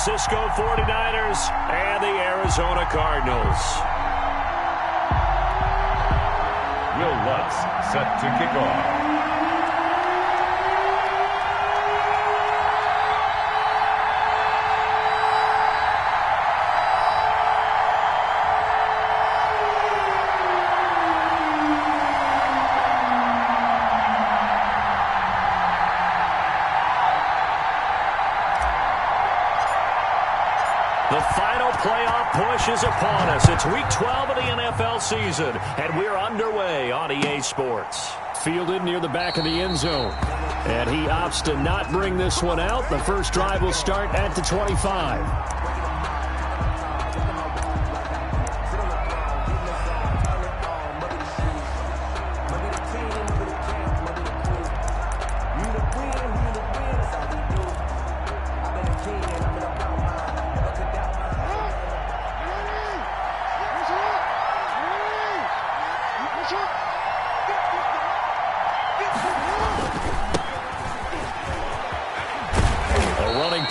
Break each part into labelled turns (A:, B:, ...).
A: Francisco 49ers and the Arizona Cardinals.
B: Will Lutz set to kick off.
A: The final playoff push is upon us. It's Week 12 of the NFL season, and we're underway on EA Sports. Fielded near the back of the end zone, and he opts to not bring this one out. The first drive will start at the 25.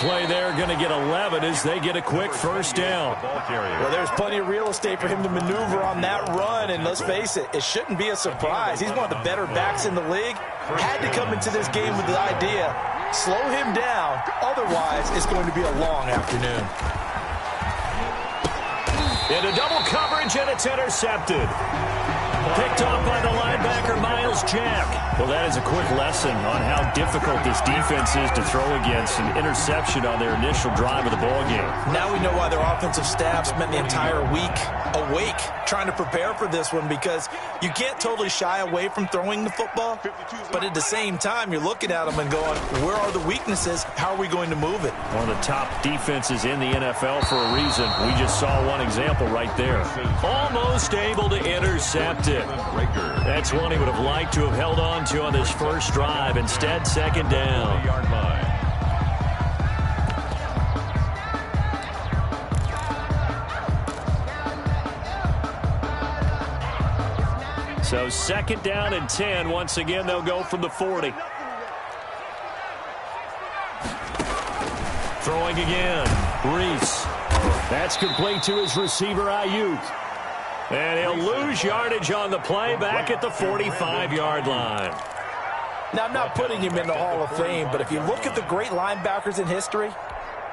A: Play there, going to get 11 as they get a quick first down.
C: Well, there's plenty of real estate for him to maneuver on that run, and let's face it, it shouldn't be a surprise. He's one of the better backs in the league. Had to come into this game with the idea, slow him down, otherwise it's going to be a long afternoon.
A: Into double coverage, and it's intercepted. Picked off by the linebacker, Miles Jack. Well, that is a quick lesson on how difficult this defense is to throw against. An interception on their initial drive of the ballgame.
C: Now we know why their offensive staff spent the entire week awake trying to prepare for this one, because you can't totally shy away from throwing the football, but at the same time, you're looking at them and going, where are the weaknesses? How are we going to move it?
A: One of the top defenses in the NFL for a reason. We just saw one example right there. Almost able to intercept it. That's one he would have liked to have held on to on this first drive. Instead, second down. So second down and 10. Once again, they'll go from the 40. Throwing again. Reese. That's complete to his receiver, Ayuk. And he'll lose yardage on the play back at the 45-yard line.
C: Now, I'm not putting him in the Hall of Fame, but if you look at the great linebackers in history,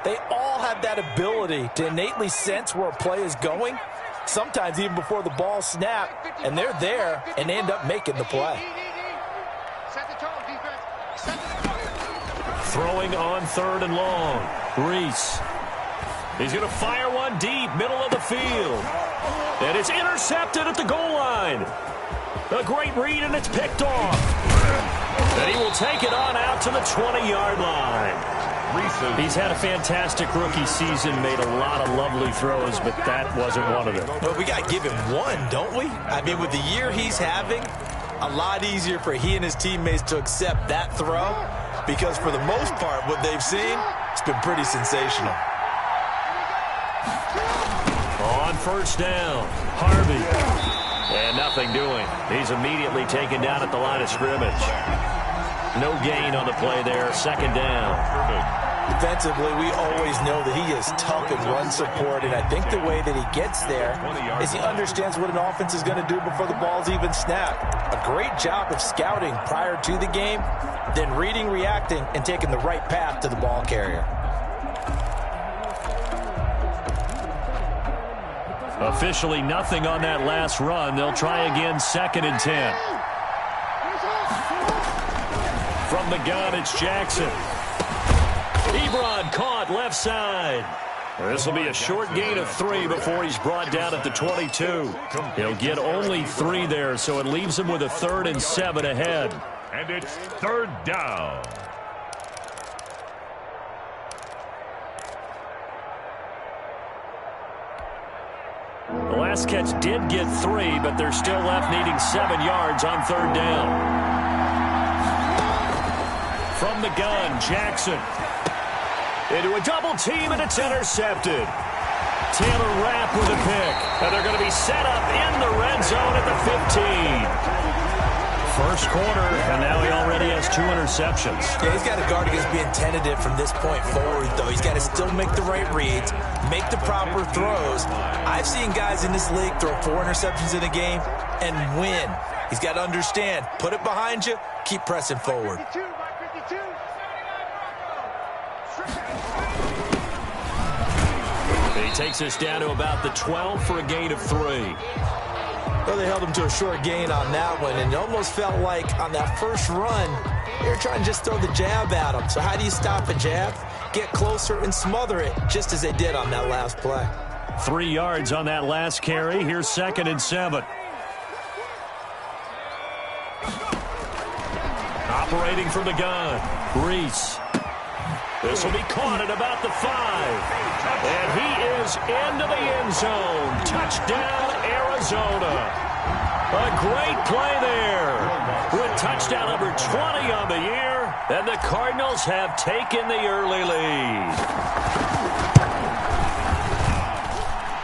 C: they all have that ability to innately sense where a play is going, sometimes even before the ball snapped, and they're there and end up making the play.
A: Throwing on third and long. Reese. He's going to fire one deep, middle of the field. And it's intercepted at the goal line. A great read, and it's picked off. And he will take it on out to the 20-yard line. He's had a fantastic rookie season, made a lot of lovely throws, but that wasn't one of them.
C: Well, we got to give him one, don't we? I mean, with the year he's having, a lot easier for he and his teammates to accept that throw, because for the most part, what they've seen, it's been pretty sensational.
A: On first down, Harvey. And nothing doing. He's immediately taken down at the line of scrimmage. No gain on the play there. Second down.
C: Defensively, we always know that he is tough in run support, and I think the way that he gets there is he understands what an offense is going to do before the ball's even snapped. A great job of scouting prior to the game, then reading, reacting, and taking the right path to the ball carrier.
A: Officially nothing on that last run. They'll try again, second and 10. From the gun, it's Jackson. Ebron caught left side. This will be a short gain of 3 before he's brought down at the 22. He'll get only 3 there, so it leaves him with a 3rd and 7 ahead.
B: And it's third down.
A: The last catch did get 3, but they're still left needing 7 yards on third down. From the gun, Jackson. Into a double team, and it's intercepted. Taylor Rapp with a pick. And they're going to be set up in the red zone at the 15. First quarter, and now he already has 2 interceptions.
C: Yeah, he's got to guard against being tentative from this point forward, though. He's got to still make the right reads, make the proper throws. I've seen guys in this league throw 4 interceptions in a game and win. He's got to understand, put it behind you, keep pressing forward.
A: He takes us down to about the 12 for a gain of 3.
C: Well, they held him to a short gain on that one, and it almost felt like on that first run, they were trying to just throw the jab at him. So how do you stop a jab? Get closer and smother it, just as they did on that last play.
A: 3 yards on that last carry. Here's 2nd and 7. Operating from the gun, Reese. This will be caught at about the 5. And he is into the end zone. Touchdown, Arizona. A great play there. With touchdown number 20 on the year, and the Cardinals have taken the early lead.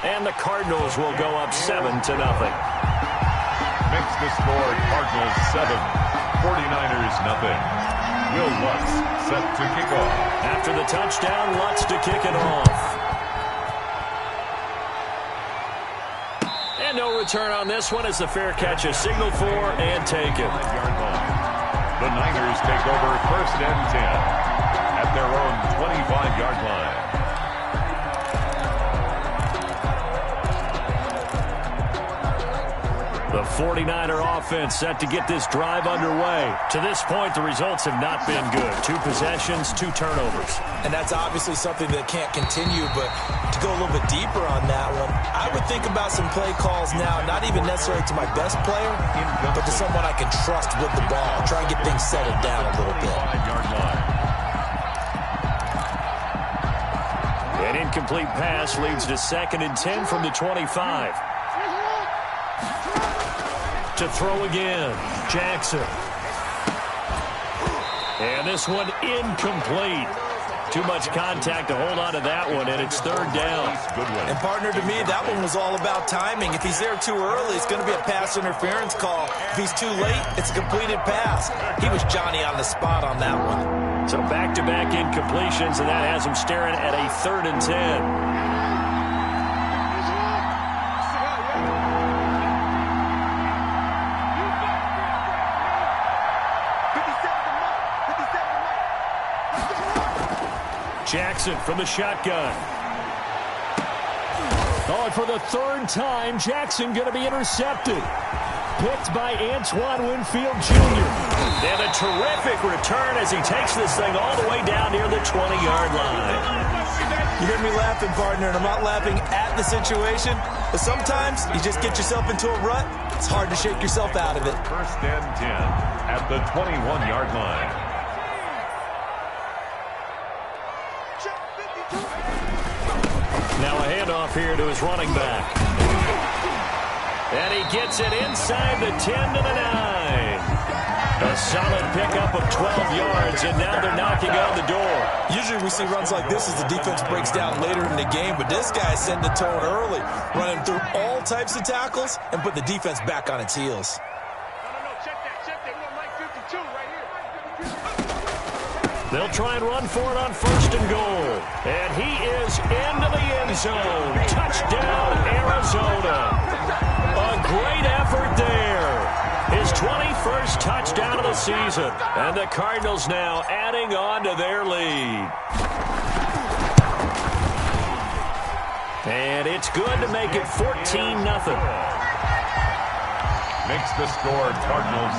A: And the Cardinals will go up 7-0.
B: Makes the score Cardinals 7, 49ers nothing. Will Lutz set to kick off.
A: After the touchdown, Lutz to kick it off. And no return on this one as the fair catch is signaled for and taken.
B: The Niners take over 1st and 10 at their own 25-yard line.
A: The 49er offense set to get this drive underway. To this point, the results have not been good. 2 possessions, 2 turnovers.
C: And that's obviously something that can't continue, but to go a little bit deeper on that one, I would think about some play calls now, not even necessarily to my best player, but to someone I can trust with the ball. Try and get things settled down a little bit.
A: An incomplete pass leads to 2nd and 10 from the 25. To throw again, Jackson. And this one incomplete. Too much contact to hold on to that one, and it's 3rd down.
C: And partner, to me, that one was all about timing. If he's there too early, it's going to be a pass interference call. If he's too late, it's a completed pass. He was Johnny on the spot on that one.
A: So back-to-back incompletions, and that has him staring at a 3rd and 10. Jackson from the shotgun. Oh, and for the 3rd time, Jackson going to be intercepted. Picked by Antoine Winfield Jr. And a terrific return as he takes this thing all the way down near the 20-yard line.
C: You hear me laughing, partner, and I'm not laughing at the situation, but sometimes you just get yourself into a rut. It's hard to shake yourself out of it.
B: 1st and 10 at the 21-yard line.
A: Now a handoff here to his running back. And he gets it inside the 10 to the 9. A solid pickup of 12 yards, and now they're knocking on the door.
C: Usually we see runs like this as the defense breaks down later in the game, but this guy's setting the tone early, running through all types of tackles and put the defense back on its heels.
A: They'll try and run for it on 1st and goal. And he is into the end zone. Touchdown, Arizona. A great effort there. His 21st touchdown of the season. And the Cardinals now adding on to their lead. And it's good to make it 14-0.
B: Makes the score Cardinals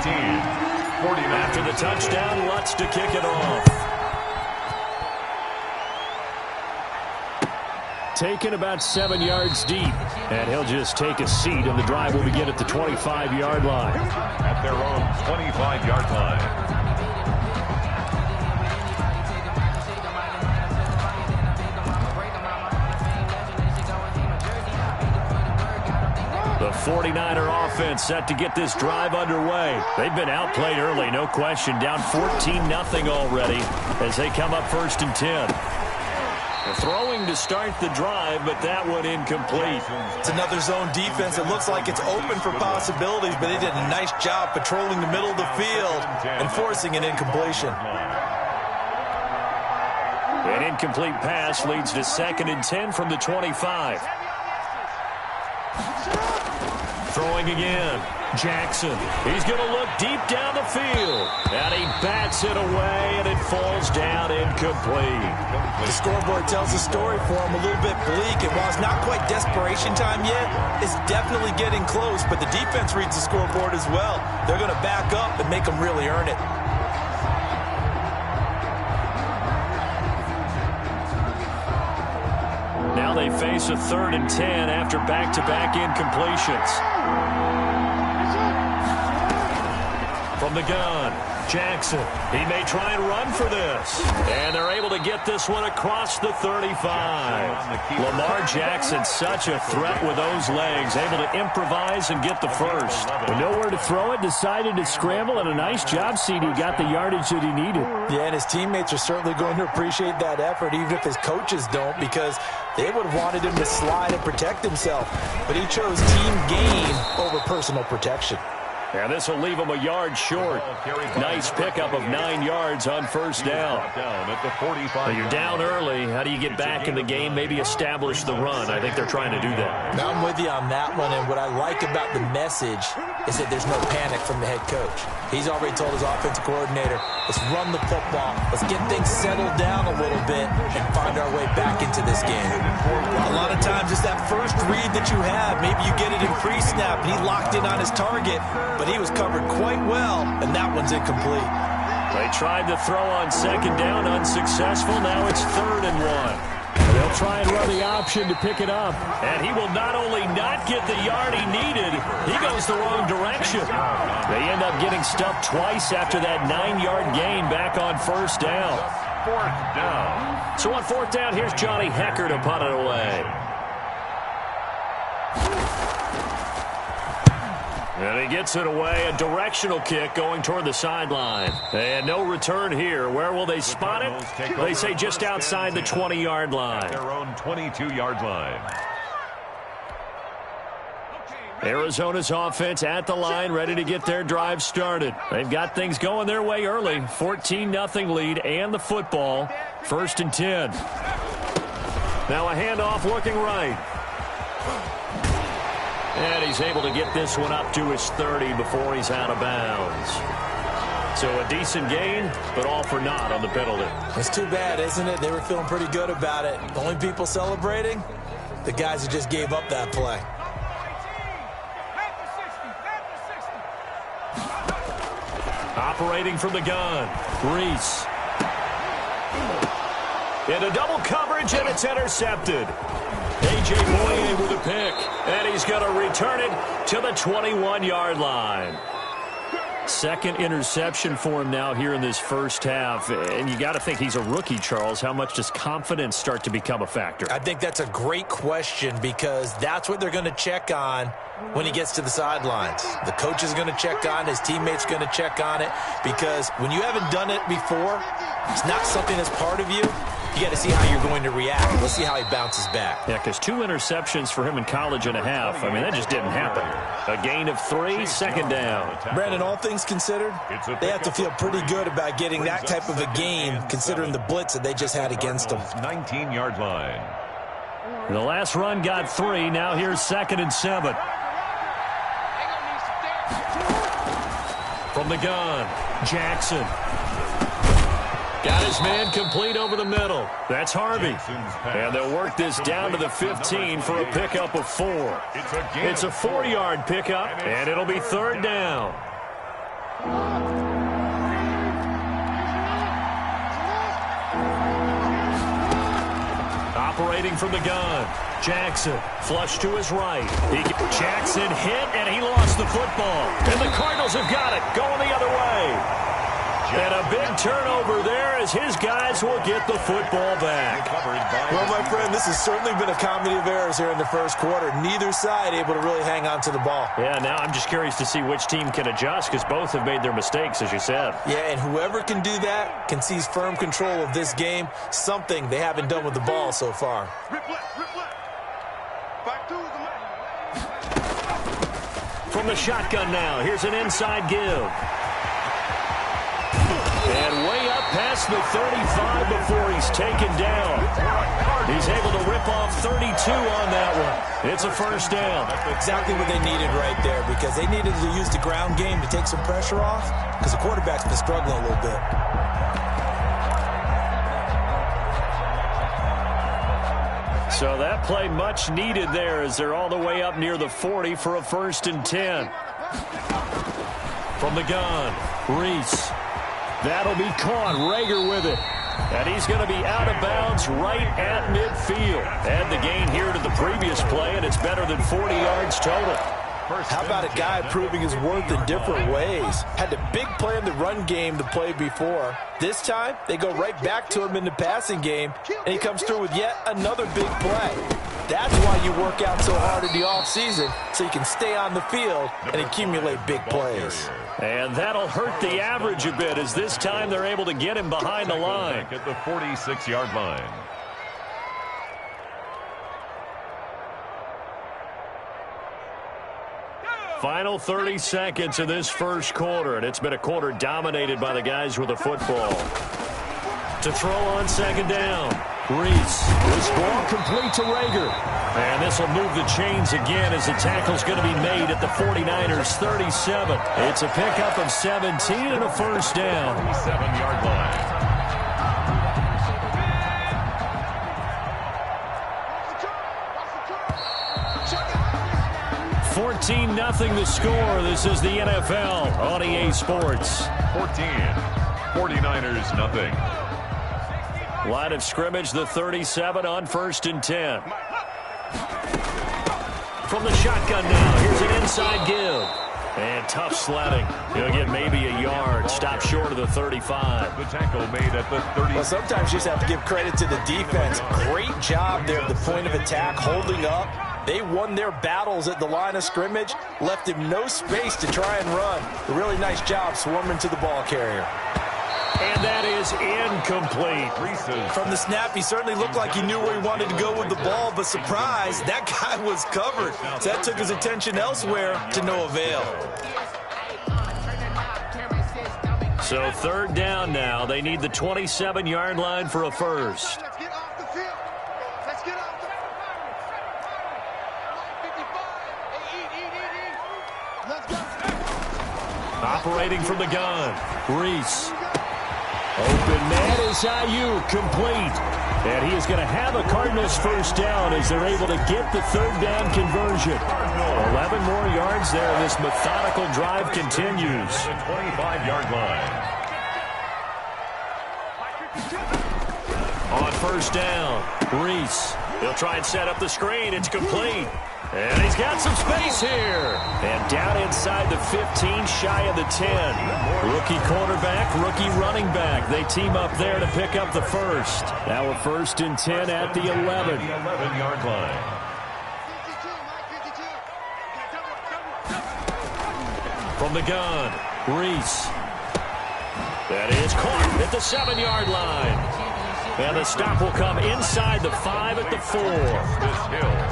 B: 14.
A: After the touchdown, Lutz to kick it off. Taken about 7 yards deep. And he'll just take a seat, and the drive will begin at the 25-yard line.
B: At their own 25-yard line.
A: The 49er offense set to get this drive underway. They've been outplayed early, no question. Down 14-0 already as they come up 1st and 10. Throwing to start the drive, but that one incomplete.
C: It's another zone defense. It looks like it's open for possibilities, but they did a nice job patrolling the middle of the field and forcing an incompletion.
A: An incomplete pass leads to 2nd and 10 from the 25. Throwing again. Jackson. He's going to look deep down the field. And he bats it away, and it falls down incomplete.
C: The scoreboard tells the story for him, a little bit bleak. And while it's not quite desperation time yet, it's definitely getting close. But the defense reads the scoreboard as well. They're going to back up and make them really earn it.
A: Now they face a 3rd and 10 after back-to-back incompletions. From the gun, Jackson. He may try and run for this. And they're able to get this one across the 35. Lamar Jackson, such a threat with those legs, able to improvise and get the first.
D: With nowhere to throw it, decided to scramble, and a nice job, CD. Got the yardage that he needed.
C: Yeah, and his teammates are certainly going to appreciate that effort, even if his coaches don't, because they would have wanted him to slide and protect himself. But he chose team gain over personal protection.
A: And this will leave him a yard short. Nice pickup of 9 yards on first down. Well, you're down early. How do you get back in the game, maybe establish the run? I think they're trying to do that.
C: Now, I'm with you on that one, and what I like about the message is that there's no panic from the head coach. He's already told his offensive coordinator, let's run the football, let's get things settled down a little bit and find our way back into this game. A lot of times it's that first read that you have. Maybe you get it in pre-snap, and he locked in on his target, but he was covered quite well, and that one's incomplete.
A: They tried to throw on 2nd down, unsuccessful. Now it's 3rd and 1.
D: They'll try and run the option to pick it up.
A: And he will not only not get the yard he needed, he goes the wrong direction. They end up getting stuffed twice after that 9-yard gain back on first down.
B: 4th down.
A: So on 4th down, here's Johnny Hecker to punt it away. And he gets it away, a directional kick going toward the sideline. And no return here. Where will they spot it? They say just outside the 20-yard line.
B: Their own 22-yard line.
A: Arizona's offense at the line, ready to get their drive started. They've got things going their way early. 14-0 lead and the football. 1st and 10. Now a handoff looking right. And he's able to get this one up to his 30 before he's out of bounds. So a decent gain, but all for naught on the penalty.
C: It's too bad, isn't it? They were feeling pretty good about it. The only people celebrating, the guys who just gave up that play.
A: Operating from the gun, Reese. Into double coverage, and it's intercepted. A.J. Boye with a pick, and he's going to return it to the 21-yard line. 2nd interception for him now here in this first half. And you got to think he's a rookie, Charles. How much does confidence start to become a factor?
C: I think that's a great question because that's what they're going to check on when he gets to the sidelines. The coach is going to check on it. His teammates going to check on it because when you haven't done it before, it's not something that's part of you. You got to see how you're going to react. Let's see how he bounces back.
A: Yeah, because 2 interceptions for him in college and a half. I mean, that just didn't happen. A gain of 3, 2nd down.
C: Brandon, all things considered, they have to feel pretty good about getting that type of a game considering the blitz that they just had against them.
B: 19-yard line.
A: The last run got 3. Now here's 2nd and 7. From the gun, Jackson. Got his man complete over the middle. That's Harvey. And they'll work this down to the 15 for a pickup of 4. It's a 4-yard pickup, and it'll be 3rd down. Operating from the gun, Jackson, flush to his right. Jackson hit, and he lost the football. And the Cardinals have got it, going the other way. And a big turnover there as his guys will get the football back.
C: Well, my friend, this has certainly been a comedy of errors here in the first quarter. Neither side able to really hang on to the ball.
A: Yeah, now I'm just curious to see which team can adjust because both have made their mistakes, as you said.
C: Yeah, and whoever can do that can seize firm control of this game, something they haven't done with the ball so far.
A: From the shotgun now, here's an inside give. And way up past the 35 before he's taken down. He's able to rip off 32 on that one. It's a first down.
C: Exactly what they needed right there because they needed to use the ground game to take some pressure off because the quarterback's been struggling a little bit.
A: So that play much needed there as they're all the way up near the 40 for a 1st and 10. From the gun, Reese. That'll be caught. Rager with it. And he's going to be out of bounds right at midfield. Add the gain here to the previous play, and it's better than 40 yards total.
C: How about a guy proving his worth in different ways? Had a big play in the run game to play before. This time, they go right back to him in the passing game, and he comes through with yet another big play. That's why you work out so hard in the offseason, so you can stay on the field and accumulate big plays.
A: And that'll hurt the average a bit as this time they're able to get him behind the line.
B: At the 46-yard line.
A: Final 30 seconds of this first quarter, and it's been a quarter dominated by the guys with the football. To throw on second down, Reese. This ball complete to Rager. And this will move the chains again as the tackle's going to be made at the 49ers 37. It's a pickup of 17 and a first down.
B: 7-yard line.
A: 14-0 the score. This is the NFL on EA Sports.
B: 14. 49ers nothing.
A: Line of scrimmage, the 37 on 1st and 10. From the shotgun now, here's an inside give. And tough sledding. He'll get maybe a yard. Stop short of the 35.
B: The tackle made at the 30.
C: Well, sometimes you just have to give credit to the defense. Great job there at the point of attack, holding up. They won their battles at the line of scrimmage, left him no space to try and run. A really nice job swarming to the ball carrier.
A: And that is incomplete.
C: From the snap, he certainly looked like he knew where he wanted to go with the ball, but surprise, that guy was covered. So that took his attention elsewhere to no avail.
A: So 3rd down now. They need the 27-yard line for a first. Operating from the gun, Reese. Open man is Ayuk, complete. And he is going to have a Cardinals first down as they're able to get the 3rd down conversion. 11 more yards there. This methodical drive continues.
B: The 25-yard line.
A: On 1st down, Reese. He'll try and set up the screen. It's complete. And he's got some space here. And down inside the 15, shy of the 10. Rookie quarterback, rookie running back. They team up there to pick up the first. Now a 1st and 10 at the 11.
B: The 11-yard line.
A: From the gun, Reese. That is caught at the 7-yard line. And the stop will come inside the 5 at the 4.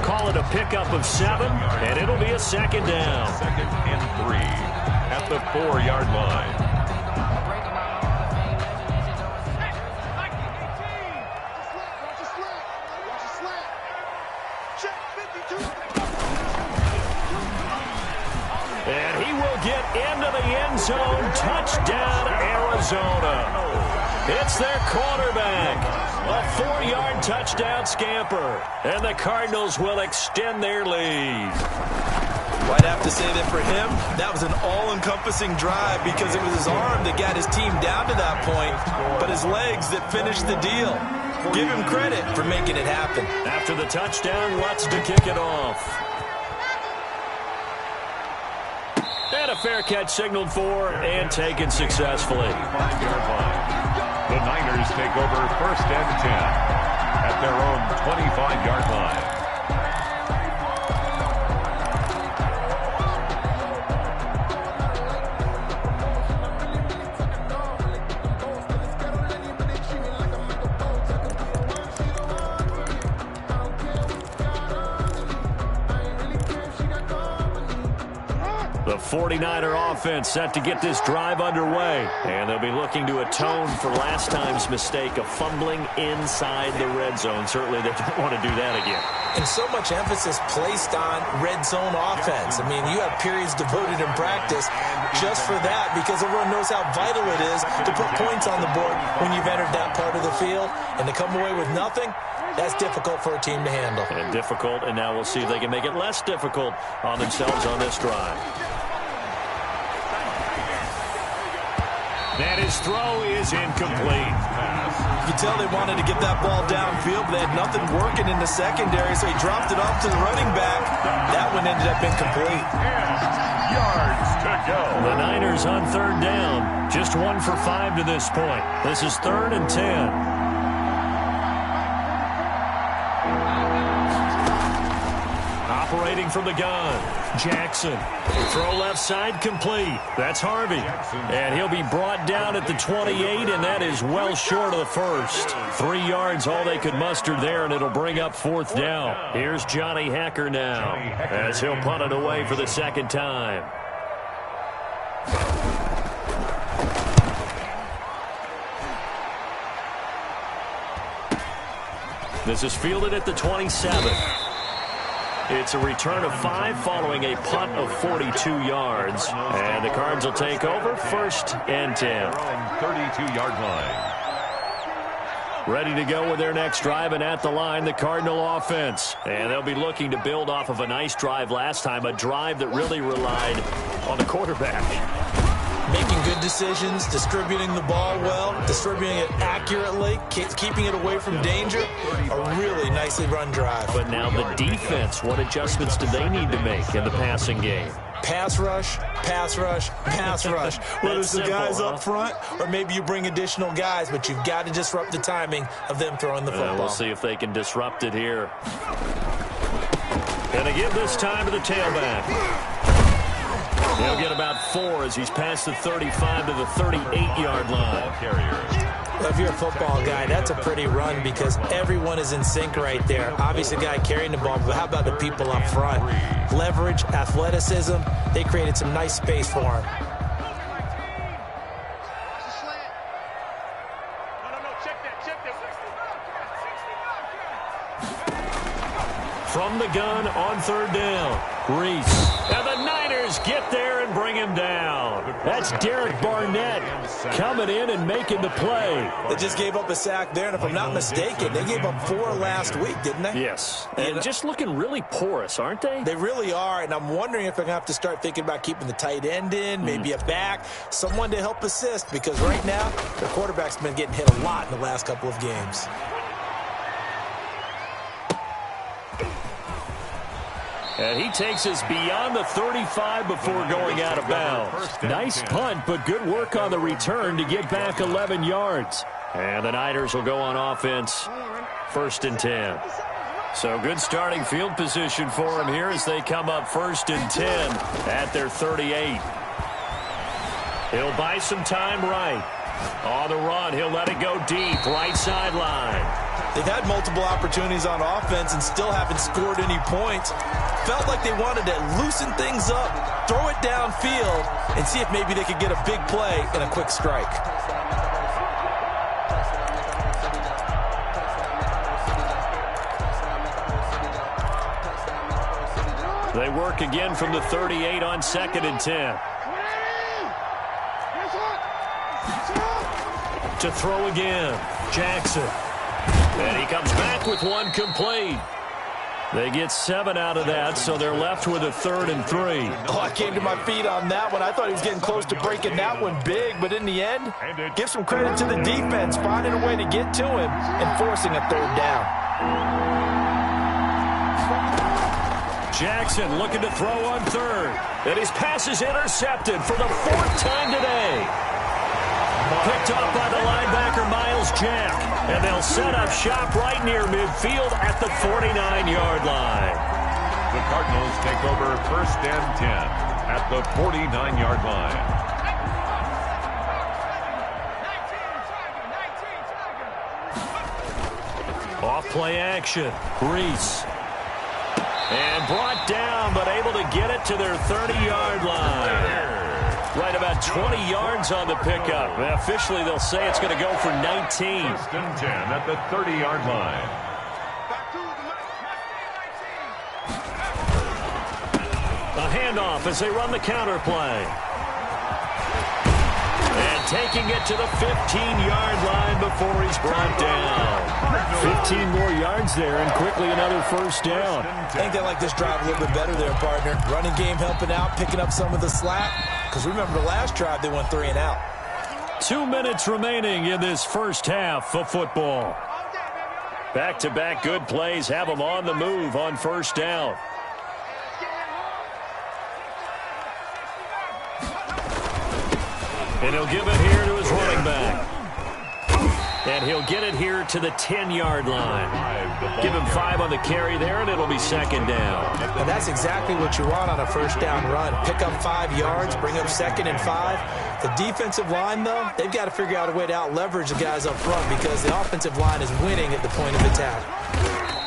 A: Call it a pickup of 7, and it'll be a 2nd down.
B: 2nd and 3 at the 4-yard line.
A: And he will get into the end zone. Touchdown, Arizona. It's their quarterback. A 4-yard touchdown scamper. And the Cardinals will extend their lead.
C: Well, I'd have to say that for him, that was an all-encompassing drive because it was his arm that got his team down to that point, but his legs that finished the deal. Give him credit for making it happen.
A: After the touchdown, Lutz to kick it off. And a fair catch signaled for and taken successfully.
B: 5-yard line. The Niners take over 1st and 10 at their own 25-yard line.
A: The 49er offense set to get this drive underway. And they'll be looking to atone for last time's mistake of fumbling inside the red zone. Certainly they don't want to do that again.
C: And so much emphasis placed on red zone offense. I mean, you have periods devoted in practice just for that because everyone knows how vital it is to put points on the board when you've entered that part of the field. And to come away with nothing, that's difficult for a team to handle.
A: And difficult, and now we'll see if they can make it less difficult on themselves on this drive. And his throw is incomplete.
C: You can tell they wanted to get that ball downfield, but they had nothing working in the secondary, so he dropped it off to the running back. That one ended up incomplete.
B: Yards to go.
A: The Niners on 3rd down. Just 1 for 5 to this point. This is 3rd and 10. Operating from the gun, Jackson. Throw left side complete. That's Harvey. And he'll be brought down at the 28, and that is well short of the first. 3 yards, all they could muster there, and it'll bring up 4th down. Here's Johnny Hacker now, as he'll punt it away for the 2nd time. This is fielded at the 27. It's a return of 5 following a punt of 42 yards. And the Cards will take over 1st and 10.
B: 32-yard line.
A: Ready to go with their next drive, and at the line, the Cardinal offense. And they'll be looking to build off of a nice drive last time, a drive that really relied on the quarterback.
C: Making good decisions, distributing the ball well, distributing it accurately, keeping it away from danger. A really nicely run drive.
A: But now the defense, what adjustments do they need to make in the passing game?
C: Pass rush, pass rush, pass rush. Whether it's the guys up front or maybe you bring additional guys, but you've got to disrupt the timing of them throwing the football.
A: We'll see if they can disrupt it here. Gonna give this time to the tailback. He'll get about 4 as he's past the 35 to the 38-yard line.
C: Well, if you're a football guy, that's a pretty run because everyone is in sync right there. Obviously, the guy carrying the ball, but how about the people up front? Leverage, athleticism, they created some nice space for him.
A: From the gun on 3rd down, Reese. And the Niners get there and bring him down. That's Derek Barnett coming in and making the play.
C: They just gave up a sack there, and if I'm not mistaken, they gave up 4 last week, didn't they?
A: Yes, and just looking really porous, aren't they?
C: They really are, and I'm wondering if they're going to have to start thinking about keeping the tight end in, maybe a back, someone to help assist, because right now, their quarterback's been getting hit a lot in the last couple of games.
A: And he takes us beyond the 35 before going out of bounds. Nice punt, but good work on the return to get back 11 yards. And the Niners will go on offense, 1st and 10. So good starting field position for him here as they come up 1st and 10 at their 38. He'll buy some time right. On the run, he'll let it go deep, right sideline.
C: They've had multiple opportunities on offense and still haven't scored any points. Felt like they wanted to loosen things up, throw it downfield, and see if maybe they could get a big play and a quick strike.
A: They work again from the 38 on 2nd and 10. To throw again, Jackson. And he comes back with 1 complete. They get 7 out of that, so they're left with a 3rd and 3.
C: Oh, I came to my feet on that one. I thought he was getting close to breaking that one big, but in the end, give some credit to the defense, finding a way to get to him and forcing a 3rd down.
A: Jackson looking to throw on third. And his pass is intercepted for the fourth time today. Picked up by the linebacker, Miles Jack. And they'll set up shop right near midfield at the 49-yard line.
B: The Cardinals take over 1st and 10 at the 49-yard line.
A: Off play action. Reese. And brought down, but able to get it to their 30-yard line. Right about 20 yards on the pickup. And officially, they'll say it's going to go for 19.
B: 1st and 10 at the 30-yard line.
A: A handoff as they run the counter play. And taking it to the 15-yard line before he's brought down.
D: 15 more yards there, and quickly another first down.
C: I think they like this drive a little bit better there, partner. Running game helping out, picking up some of the slack. Because remember the last drive, they went 3 and out.
A: 2 minutes remaining in this first half of football. Back-to-back good plays have them on the move on first down. And he'll give it here to his running back. And he'll get it here to the 10-yard line. Give him 5 on the carry there, and it'll be second down.
C: And that's exactly what you want on a first down run. Pick up 5 yards, bring up 2nd and 5. The defensive line, though, they've got to figure out a way to out-leverage the guys up front because the offensive line is winning at the point of attack.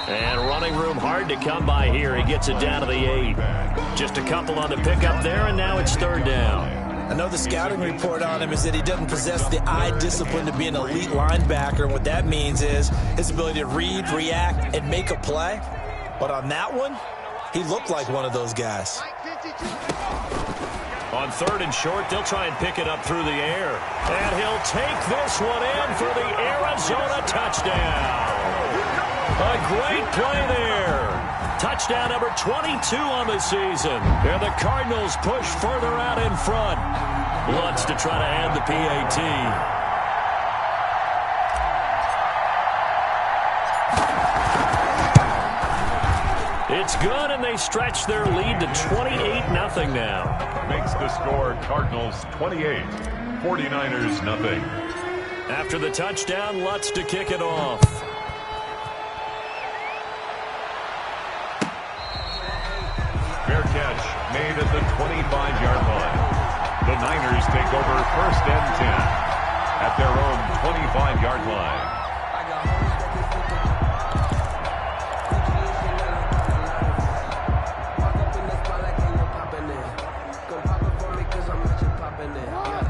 A: And running room hard to come by here. He gets it down to the 8. Just a couple on the pickup there, and now it's third down.
C: I know the scouting report on him is that he doesn't possess the eye discipline to be an elite linebacker. And what that means is his ability to read, react, and make a play. But on that one, he looked like one of those guys.
A: On 3rd and short, they'll try and pick it up through the air. And he'll take this one in for the Arizona touchdown. A great play there. Touchdown number 22 on the season. And the Cardinals push further out in front. Lutz to try to add the PAT. It's good, and they stretch their lead to 28-0 now.
B: Makes the score Cardinals 28, 49ers nothing.
A: After the touchdown, Lutz to kick it off.
B: Fair catch made at the 25-yard line. The Niners take over 1st and 10 at their own 25-yard line.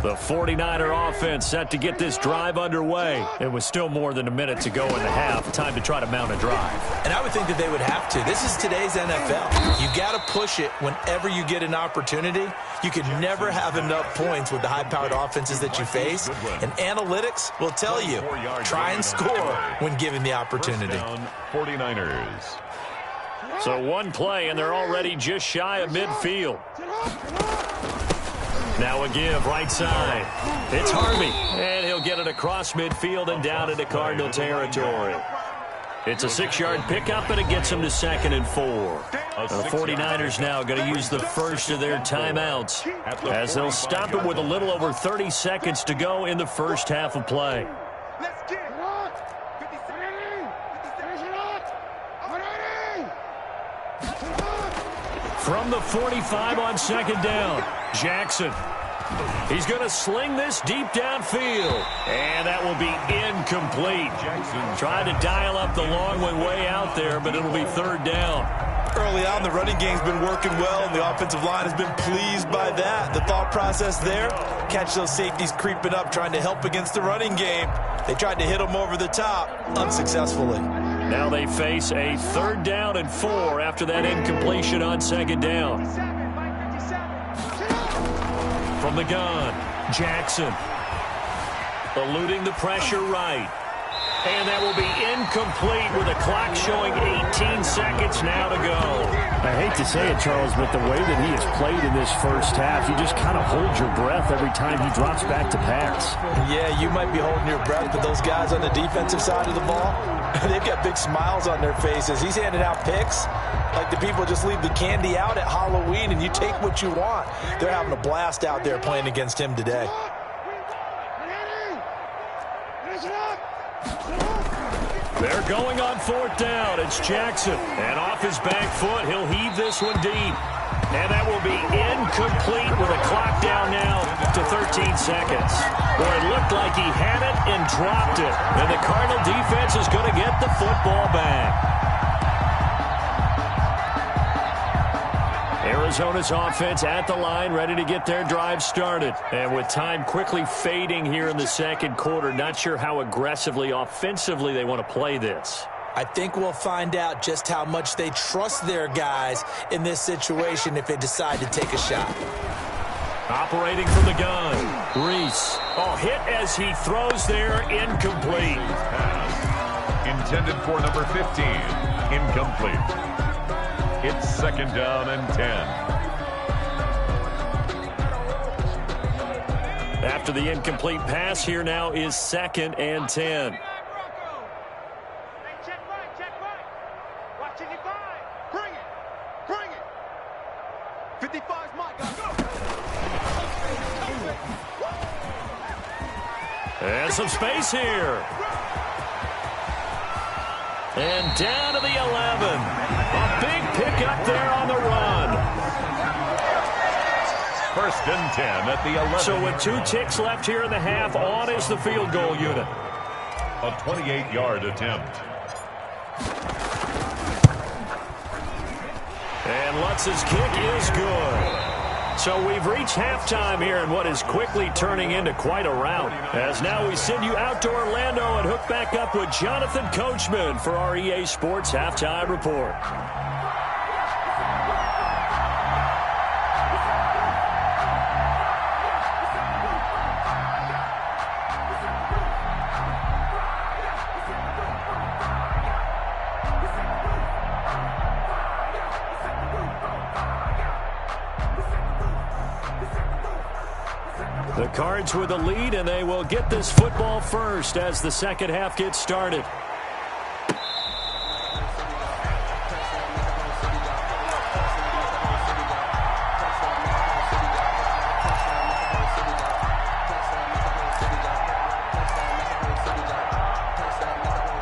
A: The 49er offense set to get this drive underway. It was still more than a minute to go in the half. Time to try to mount a drive.
C: And I would think that they would have to. This is today's NFL. You've got to push it whenever you get an opportunity. You can never have enough points with the high-powered offenses that you face. And analytics will tell you, try and score when given the opportunity.
B: 49ers.
A: So one play, and they're already just shy of midfield. Now a give, right side. It's Harvey, and he'll get it across midfield and down into Cardinal territory. It's a 6-yard pickup, and it gets them to 2nd and 4. The 49ers now going to use the first of their timeouts as they'll stop it with a little over 30 seconds to go in the first half of play. From the 45 on 2nd down, Jackson. He's going to sling this deep downfield. And that will be incomplete. Jackson tried to dial up the long one way out there, but it'll be 3rd down.
C: Early on, the running game's been working well, and the offensive line has been pleased by that. The thought process there, catch those safeties creeping up, trying to help against the running game. They tried to hit them over the top, unsuccessfully.
A: Now they face a 3rd down and 4 after that incompletion on 2nd down. From the gun, Jackson. Eluding the pressure right. And that will be incomplete with the clock showing 18 seconds now to go.
D: I hate to say it, Charles, but the way that he has played in this first half, you just kind of hold your breath every time he drops back to pass.
C: Yeah, you might be holding your breath, but those guys on the defensive side of the ball, they've got big smiles on their faces. He's handing out picks like the people just leave the candy out at Halloween and you take what you want. They're having a blast out there playing against him today.
A: They're going on fourth down. It's Jackson. And off his back foot, he'll heave this one deep. And that will be incomplete with a clock down now to 13 seconds. Boy, it looked like he had it and dropped it. And the Cardinal defense is going to get the football back. Arizona's offense at the line, ready to get their drive started. And with time quickly fading here in the second quarter, not sure how aggressively, offensively they want to play this.
C: I think we'll find out just how much they trust their guys in this situation if they decide to take a shot.
A: Operating from the gun, Reese. Oh, hit as he throws there, incomplete.
B: Pass intended for number 15, incomplete. It's second down and 10.
A: After the incomplete pass, here now is second and 10. And some space here. And down to the 11. A big pickup there on the run.
B: First and 10 at the 11.
A: So with 2 ticks left here in the half, on is the field goal unit.
B: A 28-yard attempt.
A: And Lutz's kick is good. So we've reached halftime here in what is quickly turning into quite a rout. As now we send you out to Orlando and hook back up with Jonathan Coachman for our EA Sports Halftime Report. The Cards with the lead, and they will get this football first as the second half gets started.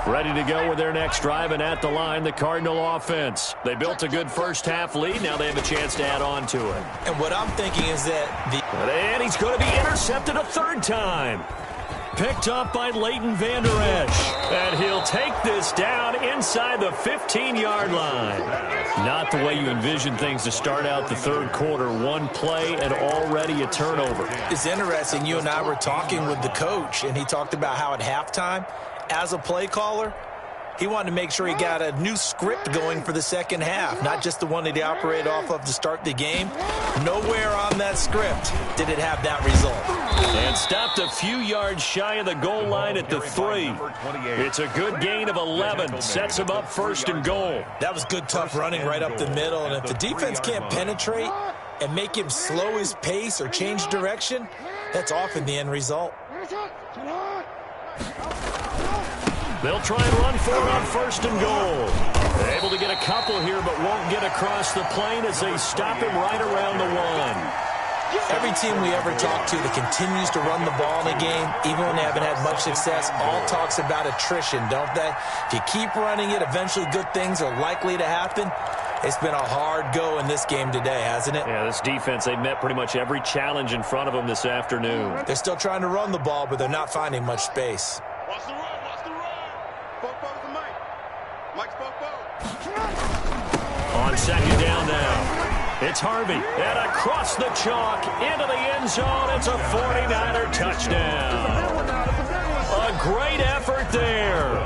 A: Ready to go with their next drive, and at the line, the Cardinal offense. They built a good first-half lead. Now they have a chance to add on to it.
C: And what I'm thinking is that
A: And he's going to be intercepted a third time. Picked up by Leighton Vander Esch. And he'll take this down inside the 15-yard line. Not the way you envision things to start out the third quarter. One play and already a turnover.
C: It's interesting. You and I were talking with the coach, and he talked about how at halftime, as a play caller, he wanted to make sure he got a new script going for the second half, not just the one that he operated off of to start the game. Nowhere on that script did it have that result.
A: And stopped a few yards shy of the goal line at the 3. It's a good gain of 11. Sets him up first and goal.
C: That was good, tough running right up the middle. And if the defense can't penetrate and make him slow his pace or change direction, that's often the end result.
A: They'll try and run for it on first and goal. They're able to get a couple here, but won't get across the plane as they stop him right around the 1.
C: Every team we ever talk to that continues to run the ball in a game, even when they haven't had much success, all talks about attrition, don't they? If you keep running it, eventually good things are likely to happen. It's been a hard go in this game today, hasn't it?
A: Yeah, this defense, they've met pretty much every challenge in front of them this afternoon.
C: They're still trying to run the ball, but they're not finding much space.
E: Watch the run, watch the run. Popo to Mike. Mike's Popo.
A: On second down now. It's Harvey. And across the chalk into the end zone. It's a 49er touchdown. A great effort there.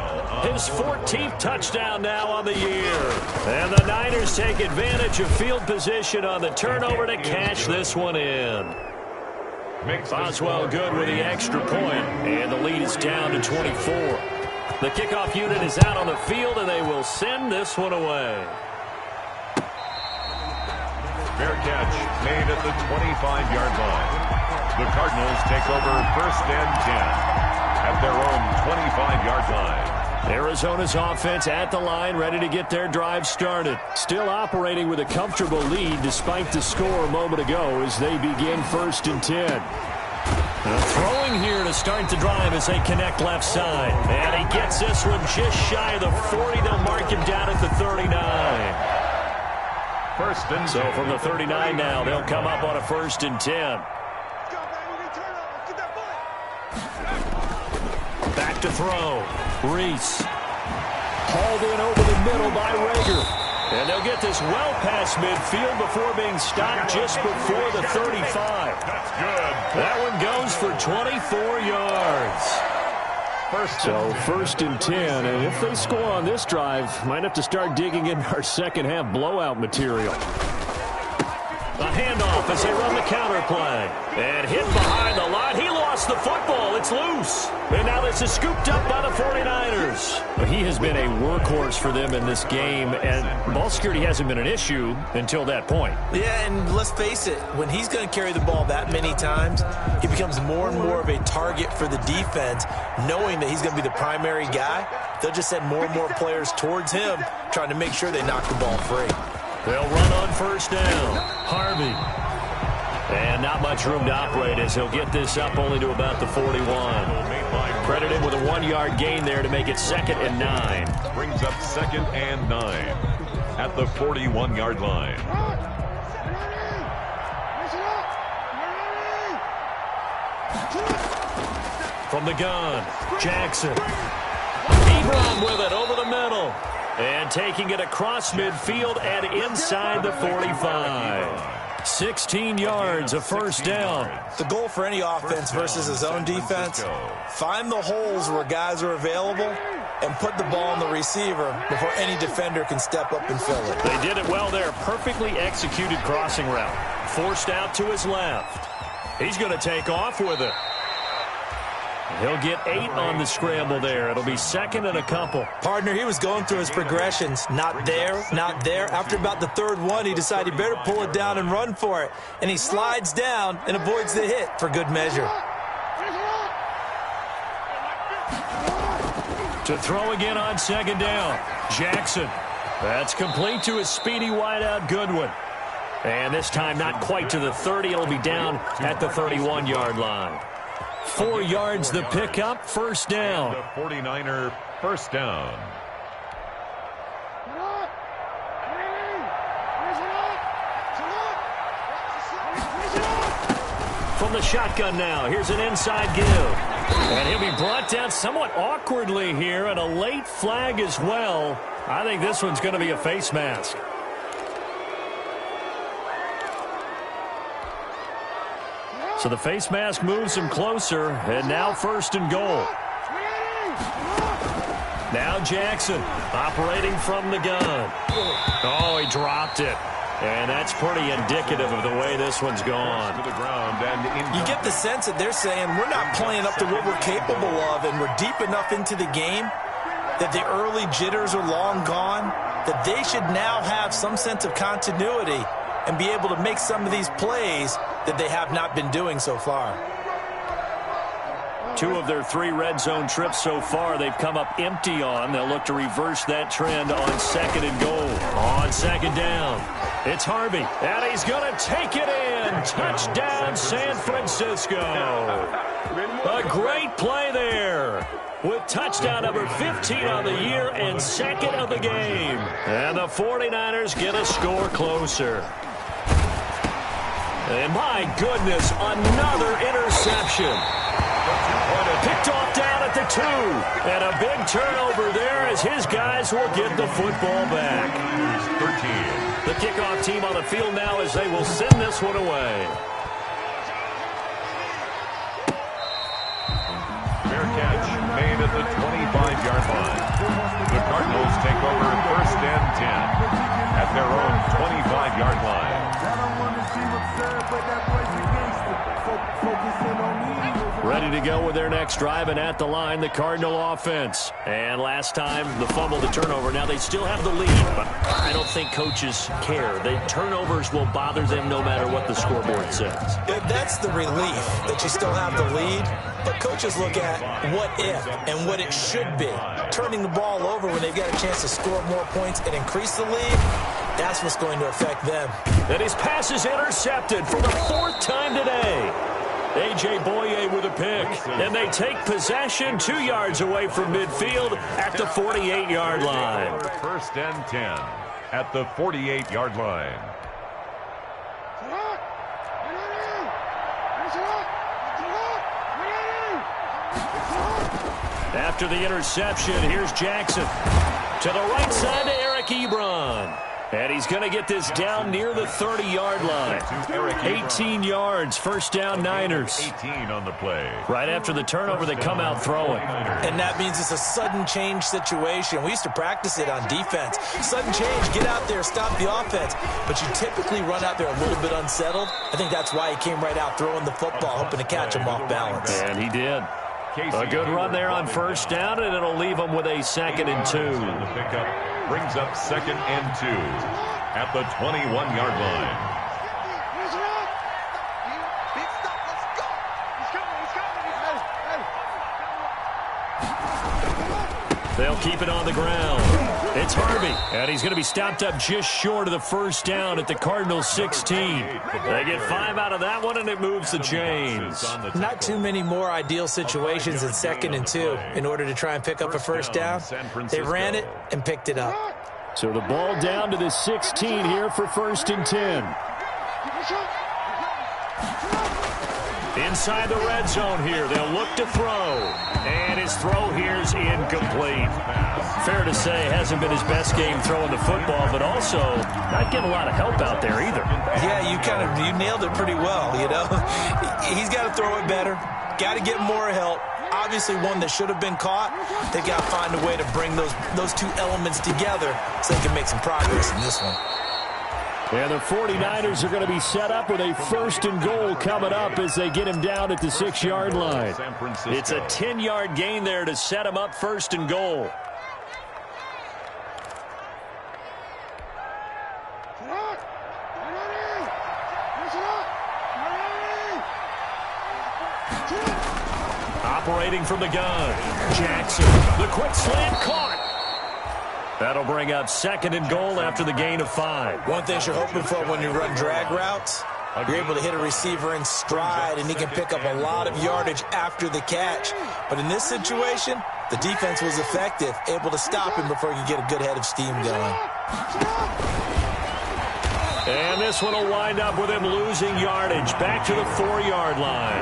A: His 14th touchdown now on the year. And the Niners take advantage of field position on the turnover to cash this one in. Boswell good with the extra point, and the lead is down to 24. The kickoff unit is out on the field, and they will send this one away.
B: Fair catch made at the 25-yard line. The Cardinals take over 1st and 10 at their own 25-yard line.
A: Arizona's offense at the line, ready to get their drive started. Still operating with a comfortable lead despite the score a moment ago as they begin 1st and 10. Throwing here to start the drive as they connect left side. And he gets this one just shy of the 40. They'll mark him down at the 39.
B: 1st and 10.
A: So from the 39 now, they'll come up on a 1st and 10. Back to throw. Reese. Hauled in over the middle by Rager. And they'll get this well past midfield before being stopped just before the 35.
B: That's good.
A: That one goes for 24 yards. So 1st and 10, and if they score on this drive, might have to start digging in our second half blowout material. A handoff as they run the counter play. And hit behind the line. He lost the football. It's loose. And now this is scooped up by the 49ers. He has been a workhorse for them in this game, and ball security hasn't been an issue until that point.
C: Yeah, and let's face it, when he's going to carry the ball that many times, he becomes more and more of a target for the defense, knowing that he's going to be the primary guy. They'll just send more and more players towards him, trying to make sure they knock the ball free.
A: They'll run on 1st down. Harvey. And not much room to operate as he'll get this up only to about the 41. Credit him with a 1-yard gain there to make it 2nd and 9.
B: Brings up 2nd and 9 at the 41-yard line.
A: From the gun, Jackson. Ebron with it over the middle. And taking it across midfield and inside the 45. 16 yards, a 1st down.
C: The goal for any offense versus his own defense, find the holes where guys are available and put the ball on the receiver before any defender can step up and fill it.
A: They did it well there. Perfectly executed crossing route. Forced out to his left. He's going to take off with it. He'll get 8 on the scramble there. It'll be 2nd and a couple.
C: Partner, he was going through his progressions. Not there, not there. After about the 3rd one, he decided he better pull it down and run for it. And he slides down and avoids the hit for good measure.
A: To throw again on 2nd down. Jackson. That's complete to his speedy wideout Goodwin. And this time not quite to the 30. It'll be down at the 31-yard line. 4 yards the pickup, 1st down.
B: The 49er 1st down.
A: From the shotgun now, here's an inside give. And he'll be brought down somewhat awkwardly here, and a late flag as well. I think this one's going to be a face mask. So the face mask moves him closer, and now 1st and goal. Now Jackson operating from the gun. Oh, he dropped it. And that's pretty indicative of the way this one's gone.
B: To the ground and
C: you get the sense that they're saying we're not playing up to what we're capable of, and we're deep enough into the game that the early jitters are long gone, that they should now have some sense of continuity and be able to make some of these plays that they have not been doing so far.
A: 2 of their 3 red zone trips so far they've come up empty on. They'll look to reverse that trend on 2nd and goal. On 2nd down, it's Harvey, and he's going to take it in. Touchdown, San Francisco. A great play there, with touchdown number 15 on the year and 2nd of the game. And the 49ers get a score closer. And my goodness, another interception. Picked off down at the 2. And a big turnover there as his guys will get the football back.
B: 13.
A: The kickoff team on the field now as they will send this one away.
B: Fair catch made at the 25-yard line. The Cardinals take over 1st and 10 at their own 25-yard line.
A: ready to go with their next drive, and at the line, the Cardinal offense. And last time, the fumble, the turnover. Now they still have the lead, but I don't think coaches care. The turnovers will bother them no matter what the scoreboard says.
C: That's the relief that you still have the lead, but coaches look at what if and what it should be. Turning the ball over when they've got a chance to score more points and increase the lead, that's what's going to affect them.
A: And his pass is intercepted for the 4th time today. A.J. Boye with a pick. And they take possession 2 yards away from midfield at the 48-yard line.
B: First and 10 at the 48-yard line.
A: After the interception, here's Jackson. To the right side to Eric Ebron. And he's going to get this down near the 30-yard line. 18 yards, first down Niners.
B: 18 on the play.
A: Right after the turnover, they come out throwing.
C: And that means it's a sudden change situation. We used to practice it on defense. Sudden change, get out there, stop the offense. But you typically run out there a little bit unsettled. I think that's why he came right out throwing the football, hoping to catch him off balance.
A: And he did. A good run there on first down, and it'll leave him with a 2nd and 2.
B: The pickup brings up 2nd and 2 at the 21-yard line.
A: They'll keep it on the ground. It's Harvey, and he's going to be stopped up just short of the first down at the Cardinals' 16. They get 5 out of that one, and it moves the chains.
C: Not too many more ideal situations in 2nd and 2 in order to try and pick up a first down. They ran it and picked it up.
D: So the ball down to the 16 here for 1st and 10.
A: Inside the red zone here, they'll look to throw. And his throw here's incomplete. Fair to say, hasn't been his best game throwing the football, but also not getting a lot of help out there either.
C: Yeah, you nailed it pretty well, you know. He's got to throw it better. Got to get more help. Obviously one that should have been caught. They got to find a way to bring those two elements together so they can make some progress in this one.
D: And the 49ers are going to be set up with a 1st and goal coming up as they get him down at the 6-yard line.
A: It's a 10-yard gain there to set him up 1st and goal. Operating from the gun, Jackson. The quick slant caught. That'll bring up 2nd and goal after the gain of 5.
C: One thing you're hoping for when you run drag routes, you're able to hit a receiver in stride, and he can pick up a lot of yardage after the catch. But in this situation, the defense was effective, able to stop him before he could get a good head of steam going.
A: And this one will wind up with him losing yardage back to the 4-yard line.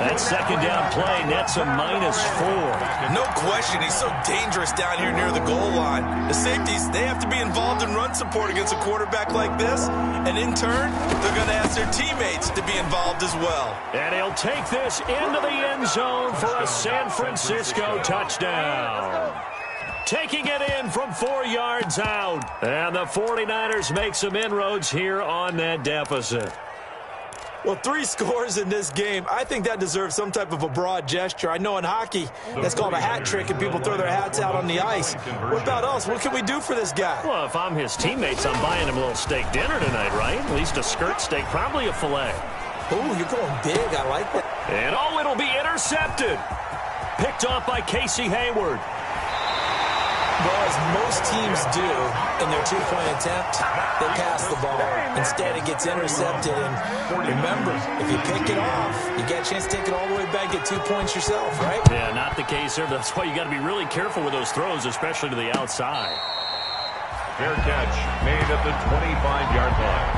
A: That 2nd down play nets a -4.
C: No question, he's so dangerous down here near the goal line. The safeties, they have to be involved in run support against a quarterback like this. And in turn, they're going to ask their teammates to be involved as well.
A: And he'll take this into the end zone for a San Francisco touchdown. Taking it in from 4 yards out. And the 49ers make some inroads here on that deficit.
C: Well, 3 scores in this game. I think that deserves some type of a broad gesture. I know in hockey, that's called a hat trick, and people throw their hats out on the ice. What about us? What can we do for this guy?
A: Well, if I'm his teammates, I'm buying him a little steak dinner tonight, right? At least a skirt steak, probably a filet.
C: Ooh, you're going big. I like that.
A: And oh, it'll be intercepted. Picked off by Casey Hayward.
C: Well, as most teams do in their 2-point attempt, they pass the ball. Instead, it gets intercepted. And remember, if you pick it off, you get a chance to take it all the way back, get 2 points yourself, right?
A: Yeah, not the case here. That's why you got to be really careful with those throws, especially to the outside.
B: Fair catch made at the 25-yard line.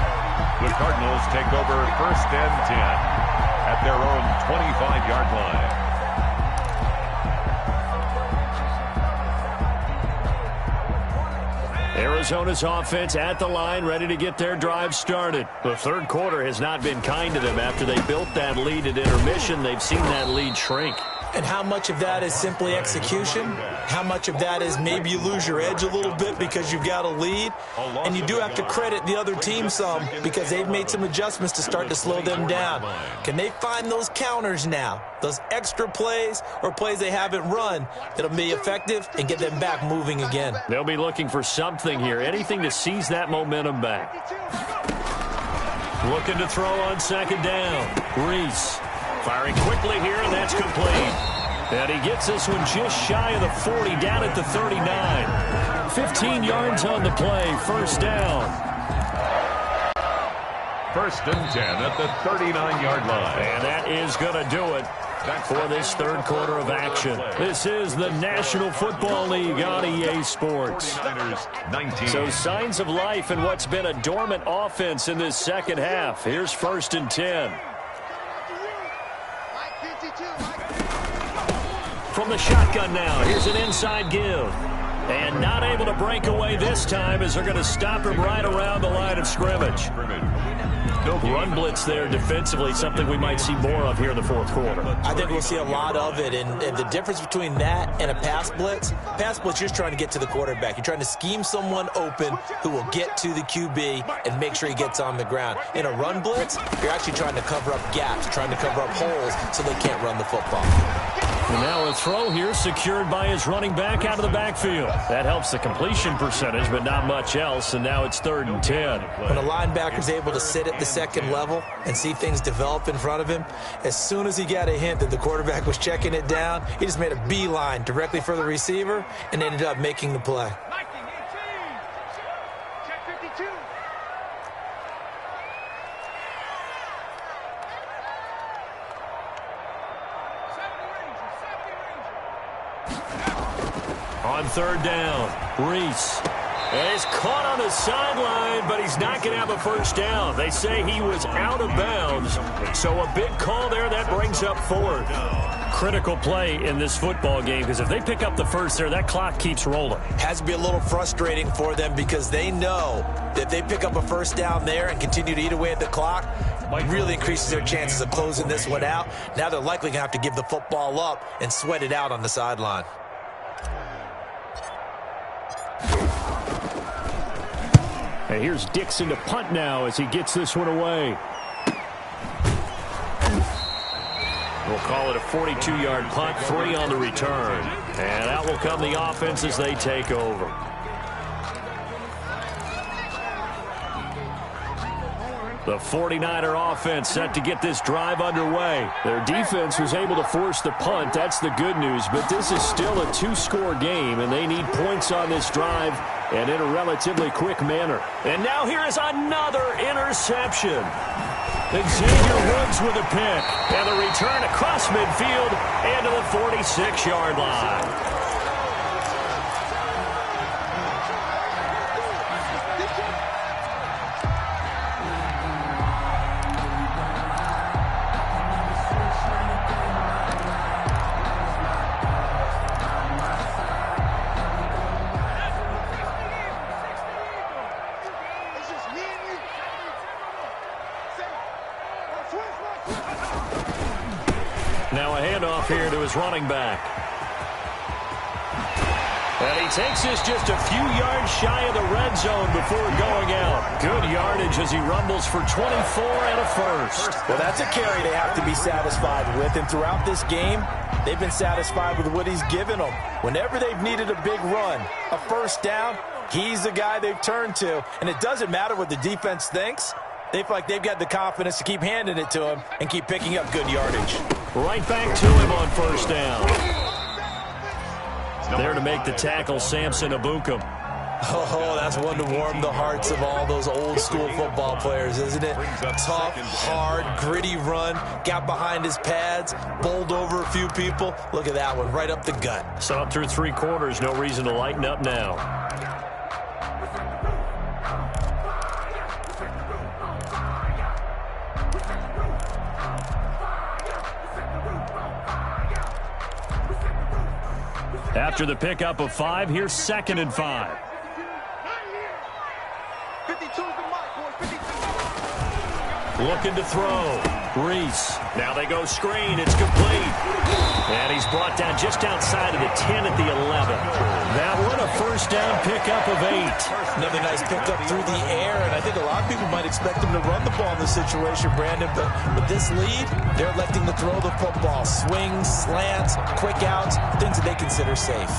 B: The Cardinals take over 1st and 10 at their own 25-yard line.
A: Arizona's offense at the line, ready to get their drive started. The 3rd quarter has not been kind to them. After they built that lead at intermission, they've seen that lead shrink.
C: And how much of that is simply execution? How much of that is maybe you lose your edge a little bit because you've got a lead? And you do have to credit the other team some because they've made some adjustments to start to slow them down. Can they find those counters now, those extra plays or plays they haven't run that'll be effective and get them back moving again?
D: They'll be looking for something here, anything to seize that momentum back.
A: Looking to throw on second down. Reese firing quickly here, and that's complete. And he gets this one just shy of the 40, down at the 39. 15 yards on the play, first down.
B: First and 10 at the 39-yard line.
A: And that is going to do it for this third quarter of action. This is the National Football League on EA Sports. So signs of life in what's been a dormant offense in this second half. Here's first and 10. From the shotgun now, here's an inside give. And not able to break away this time as they're going to stop him right around the line of scrimmage. No run blitz there defensively, something we might see more of here in the fourth quarter.
C: I think we'll see a lot of it, and the difference between that and a pass blitz, you're just trying to get to the quarterback. You're trying to scheme someone open who will get to the QB and make sure he gets on the ground. In a run blitz, you're actually trying to cover up gaps, trying to cover up holes so they can't run the football.
A: And now a throw here secured by his running back out of the backfield. That helps the completion percentage, but not much else, and now it's 3rd and 10.
C: When a linebacker's able to sit at the second level and see things develop in front of him, as soon as he got a hint that the quarterback was checking it down, he just made a beeline directly for the receiver and ended up making the play.
A: On third down, Reese. And he's caught on the sideline, but he's not going to have a first down. They say he was out of bounds, so a big call there that brings up 4th. Critical play in this football game, because if they pick up the first there, that clock keeps rolling.
C: Has to be a little frustrating for them because they know that if they pick up a first down there and continue to eat away at the clock, it really increases their chances of closing this one out. Now they're likely going to have to give the football up and sweat it out on the sideline.
D: And here's Dixon to punt now as he gets this one away.
A: We'll call it a 42-yard punt, 3 on the return. And out will come the offense as they take over. The 49er offense set to get this drive underway.
D: Their defense was able to force the punt. That's the good news. But this is still a 2-score game, and they need points on this drive and in a relatively quick manner.
A: And now here is another interception. Xavier Woods with a pick. And the return across midfield and to the 46-yard line. Now a handoff here to his running back. And he takes this just a few yards shy of the red zone before going out. Good yardage as he rumbles for 24 and a first.
C: Well, that's a carry they have to be satisfied with. And throughout this game, they've been satisfied with what he's given them. Whenever they've needed a big run, a first down, he's the guy they've turned to. And it doesn't matter what the defense thinks. They feel like they've got the confidence to keep handing it to him and keep picking up good yardage.
A: Right back to him on first down. There to make the tackle, Samson Abukum.
C: Oh, that's one to warm the hearts of all those old-school football players, isn't it? Tough, hard, gritty run, got behind his pads, bowled over a few people. Look at that one, right up the gut.
A: So up through 3 quarters, no reason to lighten up now. After the pickup of 5, here's 2nd and 5.
E: 52 is the mark, boys. 52.
A: Looking to throw. Reese. Now they go screen. It's complete. And he's brought down just outside of the 10 at the 11.
D: That one a first down pickup of 8.
C: Another nice pickup through the air, and I think a lot of people might expect him to run the ball in this situation, Brandon, but with this lead, they're electing to throw the football. Swings, slants, quick outs, things that they consider safe.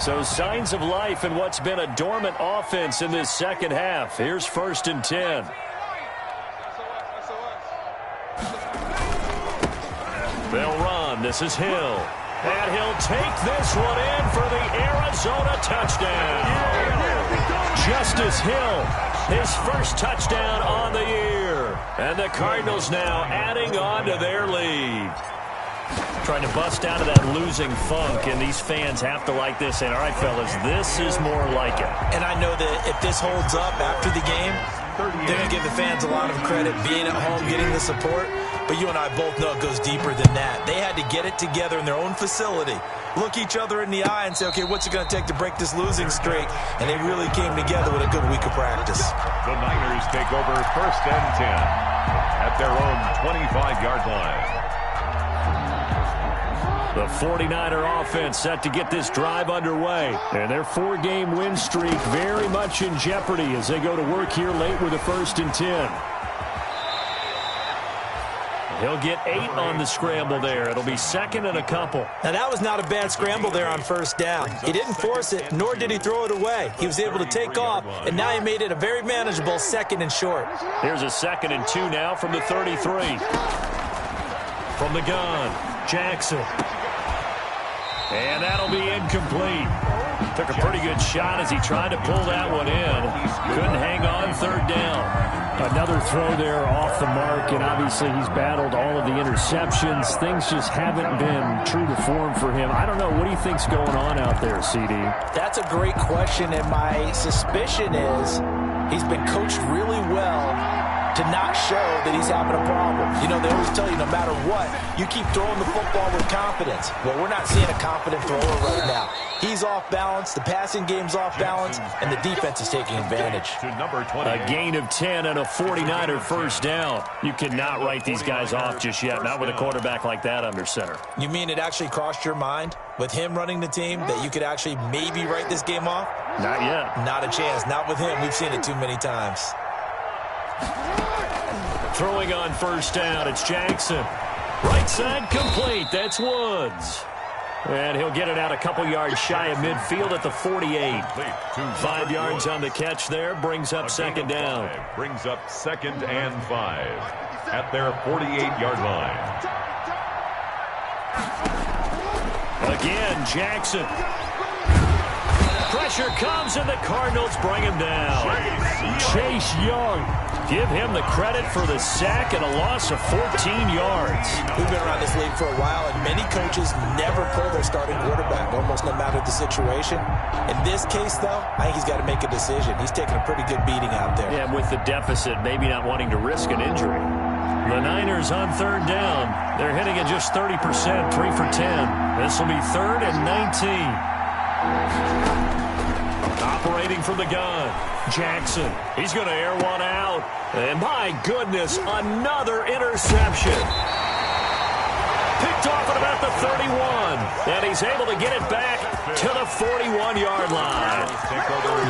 D: So signs of life in what's been a dormant offense in this second half. Here's 1st and 10.
A: They'll run. This is Hill. And he'll take this one in for the Arizona touchdown. Justice Hill, his first touchdown on the year. And the Cardinals now adding on to their lead. Trying to bust out of that losing funk, and these fans have to like this. And all right, fellas, this is more like it.
C: And I know that if this holds up after the game, they're going to give the fans a lot of credit being at home, getting the support. But you and I both know it goes deeper than that. They had to get it together in their own facility, look each other in the eye and say, okay, what's it going to take to break this losing streak? And they really came together with a good week of practice.
B: The Niners take over 1st and 10 at their own 25-yard line.
D: The 49er offense set to get this drive underway. And their 4-game win streak very much in jeopardy as they go to work here late with a 1st and 10. He'll get 8 on the scramble there. It'll be 2nd and a couple.
C: Now, that was not a bad scramble there on 1st down. He didn't force it, nor did he throw it away. He was able to take off, and now he made it a very manageable 2nd and short.
D: Here's a 2nd and 2 now from the 33. From the gun, Jackson. And that'll be incomplete. Took a pretty good shot as he tried to pull that one in. Couldn't hang on 3rd down. Another throw there off the mark, and obviously he's battled all of the interceptions. Things just haven't been true to form for him. I don't know. What do you think's going on out there, CD?
C: That's a great question, and my suspicion is he's been coached really well to not show that he's having a problem. You know, they always tell you no matter what, you keep throwing the football with confidence. Well, we're not seeing a confident thrower right now. He's off balance, the passing game's off balance, and the defense is taking advantage.
D: A gain of 10 and a 49er first down. You cannot write these guys off just yet, not with a quarterback like that under center.
C: You mean it actually crossed your mind with him running the team that you could actually maybe write this game off?
D: Not yet.
C: Not a chance. Not with him. We've seen it too many times.
D: Throwing on 1st down, it's Jackson. Right side complete. That's Woods. And he'll get it out a couple yards shy of midfield at the 48. 5 yards on the catch there. Brings up 2nd down.
B: Brings up 2nd and 5 at their 48-yard line.
D: Again, Jackson. Pressure comes, and the Cardinals bring him down. Chase Young. Give him the credit for the sack and a loss of 14 yards.
C: We've been around this league for a while, and many coaches never pull their starting quarterback, almost no matter the situation. In this case, though, I think he's got to make a decision. He's taking a pretty good beating out there.
D: Yeah, with the deficit, maybe not wanting to risk an injury. The Niners on 3rd down. They're hitting at just 30%, 3 for 10. This will be 3rd and 19. Operating from the gun, Jackson. He's going to air one out. And my goodness, another interception. Picked off at about the 31. And he's able to get it back to the 41-yard line.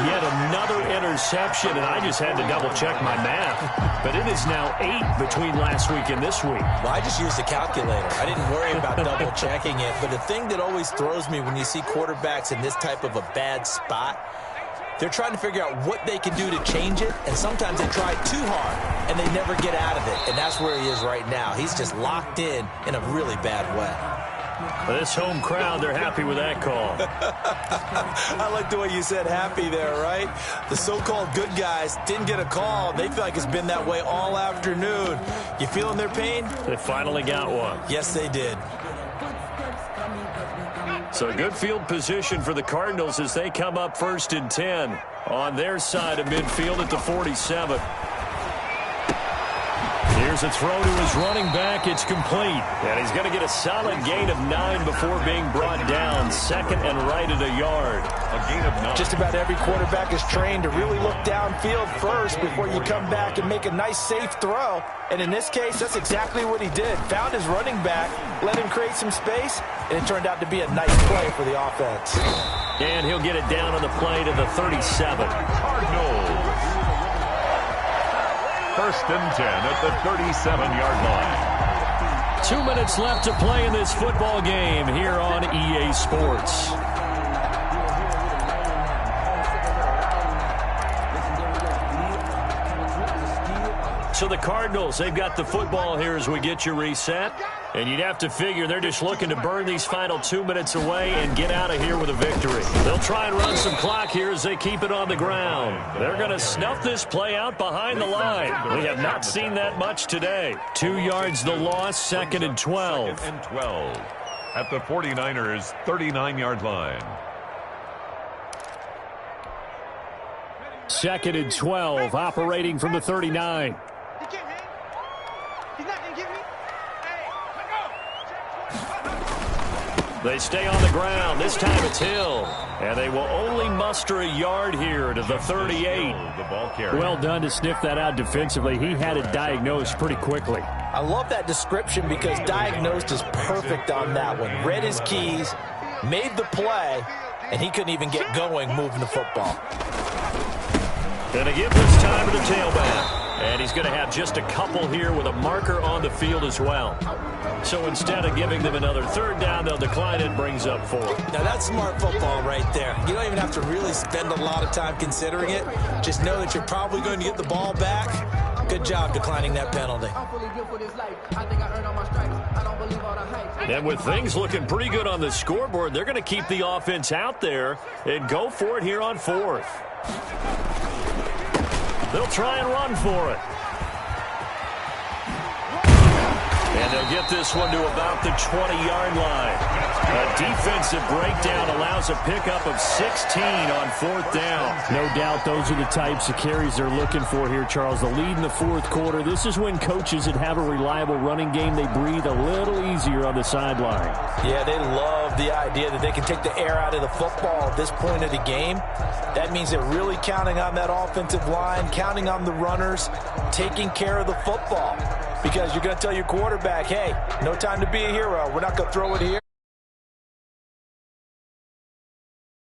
D: Yet another interception, and I just had to double-check my math. But it is now 8 between last week and this week.
C: Well, I just used a calculator. I didn't worry about double-checking it. But the thing that always throws me when you see quarterbacks in this type of a bad spot, they're trying to figure out what they can do to change it, and sometimes they try too hard, and they never get out of it, and that's where he is right now. He's just locked in a really bad way.
D: This home crowd, they're happy with that call.
C: I like the way you said happy there, right? The so-called good guys didn't get a call. They feel like it's been that way all afternoon. You feeling their pain?
D: They finally got one.
C: Yes, they did.
D: So good field position for the Cardinals as they come up 1st and 10 on their side of midfield at the 47. Here's Here's a throw to his running back. It's complete. And he's going to get a solid gain of 9 before being brought down. Second and right at a yard.
B: A gain of 9.
C: Just about every quarterback is trained to really look downfield first before you come back and make a nice, safe throw. And in this case, that's exactly what he did. Found his running back, let him create some space, and it turned out to be a nice play for the offense.
D: And he'll get it down on the play to the 37.
B: Cardinals. First and 10 at the 37-yard line.
D: 2 minutes left to play in this football game here on EA Sports. So the Cardinals, they've got the football here as we get you reset. And you'd have to figure they're just looking to burn these final 2 minutes away and get out of here with a victory. They'll try and run some clock here as they keep it on the ground. They're going to snuff this play out behind the line. We have not seen that much today. 2 yards the loss, second and 12.
B: Second and 12 at the 49ers' 39-yard line.
D: Second and 12, operating from the 39.
E: He can't hang. He's not going to get me. Hey, let go.
D: They stay on the ground. This time it's Hill. And they will only muster a yard here to the 38.
B: The ball carrier.
D: Well done to sniff that out defensively. He had it diagnosed pretty quickly.
C: I love that description because diagnosed is perfect on that one. Read his keys, made the play, and he couldn't even get going moving the football.
D: Going to give this time to the tailback. And he's going to have just a couple here with a marker on the field as well. So instead of giving them another third down, they'll decline it, brings up 4.
C: Now that's smart football right there. You don't even have to really spend a lot of time considering it. Just know that you're probably going to get the ball back. Good job declining that penalty.
D: And with things looking pretty good on the scoreboard, they're going to keep the offense out there and go for it here on 4th. They'll try and run for it. And they'll get this one to about the 20-yard line. A defensive breakdown allows a pickup of 16 on 4th down. No doubt those are the types of carries they're looking for here, Charles. The lead in the 4th quarter. This is when coaches that have a reliable running game, they breathe a little easier on the sideline.
C: Yeah, they love the idea that they can take the air out of the football at this point of the game. That means they're really counting on that offensive line, counting on the runners, taking care of the football. Because you're going to tell your quarterback, hey, no time to be a hero. We're not going to throw it here.